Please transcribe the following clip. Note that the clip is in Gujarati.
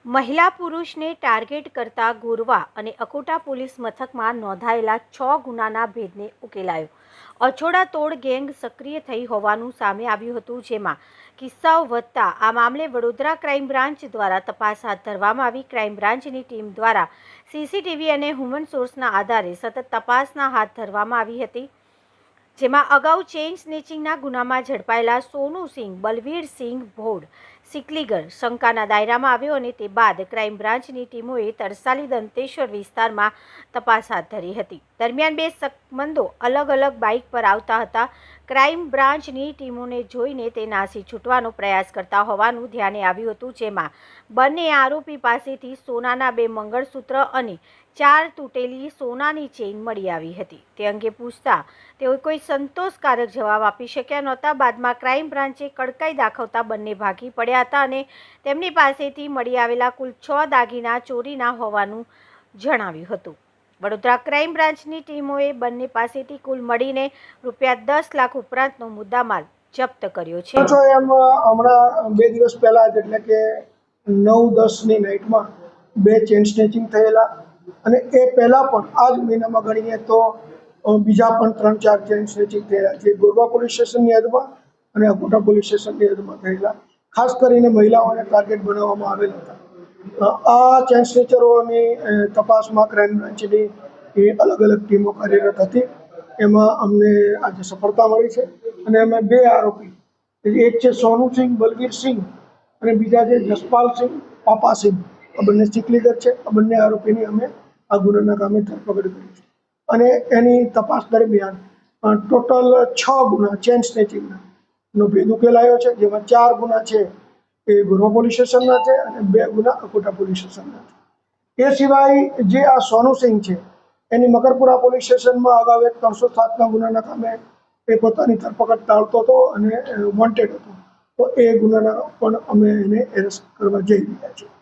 મહિલા પુરુષને ટાર્ગેટ કરતા ગોરવા અને અકોટા પોલીસ મથકમાં નોંધાયેલા 6 ગુનાના ભેદને ઉકેલાયો. અછોડા તોડ ગેંગ સક્રિય થઈ હોવાનું સામે આવ્યું હતું, જેમાં કિસ્સાઓ વધતા આ મામલે વડોદરા ક્રાઇમ બ્રાન્ચ દ્વારા તપાસ હાથ ધરવામાં આવી. ક્રાઇમ બ્રાન્ચની ટીમ દ્વારા સીસીટીવી અને હ્યુમન સોર્સના આધારે સતત તપાસના હાથ ધરવામાં આવી હતી, જેમાં અગાઉ ચેઇન સ્નેચિંગના ગુનામાં ઝડપાયેલા સોનુ સિંહ, બલવીર સિંહ ભોડ સિકલીગર શંકાના દાયરામાં આવ્યો અને તે બાદ ક્રાઇમ બ્રાન્ચની ટીમોએ તરસાલી દંતેશ્વર વિસ્તારમાં તપાસ હાથ ધરી હતી. દરમિયાન બે શકમંદો અલગ અલગ બાઇક પર આવતા હતા. ક્રાઇમ બ્રાન્ચની ટીમોને જોઈને તે નાસી છૂટવાનો પ્રયાસ કરતા હોવાનું ધ્યાને આવ્યું હતું, જેમાં બંને આરોપી પાસેથી સોનાના 2 મંગળસૂત્ર અને 4 તૂટેલી સોનાની ચેઇન મળી આવી હતી. તે અંગે પૂછતા તેઓ કોઈ સંતોષકારક જવાબ આપી શક્યા નહોતા. બાદમાં ક્રાઇમ બ્રાન્ચે કડકાઈ દાખવતા બંને ભાગી પડ્યા હતા અને તેમની પાસેથી મળી આવેલા કુલ 6 દાગીના ચોરીના હોવાનું જણાવ્યું હતું. વડોદરા ક્રાઇમ બ્રાન્ચની ટીમોએ બંને પાસેથી કુલ મળીને ₹10 લાખ ઉપરાંતનો મુદ્દામાલ જપ્ત કર્યો છે. એમ હમણાં 2 દિવસ પહેલા એટલે કે 9-10ની નાઇટમાં 2 ચેઇન સ્નેચિંગ થયેલા અને એ પહેલાં પણ આ જ મહિનામાં ગણીએ તો બીજા પણ 3-4 ચેઇન સ્નેચિંગ થયેલા છે. ગોરવા પોલીસ સ્ટેશનની હદમાં અને અકોટા પોલીસ સ્ટેશનની હદમાં થયેલા. ખાસ કરીને મહિલાઓને ટાર્ગેટ બનાવવામાં આવેલા હતા. આ ચેઇન સ્નેચરોની તપાસમાં ક્રાઇમ બ્રાન્ચની અલગ અલગ ટીમો કાર્યરત હતી. એમાં અમને આજે સફળતા મળી છે અને અમે 2 આરોપી, એક છે સોનુ સિંહ, બલવીર સિંહ અને બીજા છે જસપાલસિંહ, પાપાસિંહ, આ બંને સિકલીગર છે. આ બંને આરોપીની અમે આ ગુનાના કામે ધરપકડ કરી છે અને એની તપાસ દરમિયાન ટોટલ 6 ગુના ચેઇન સ્નેચિંગના નો ભેદ ઉકેલાયો છે, જેમાં 4 ગુના છે એ ગોરવા પોલીસ સ્ટેશનના છે અને 2 ગુના અકોટા પોલીસ સ્ટેશનના છે. એ સિવાય જે આ સોનુ સિંહ છે એની મકરપુરા પોલીસ સ્ટેશનમાં અગાઉ એક 307ના ગુનાના કામે એ પોતાની ધરપકડ ટાળતો હતો અને વોન્ટેડ હતો. તો એ ગુનાના પણ અમે એને એરેસ્ટ કરવા જઈ રહ્યા છીએ.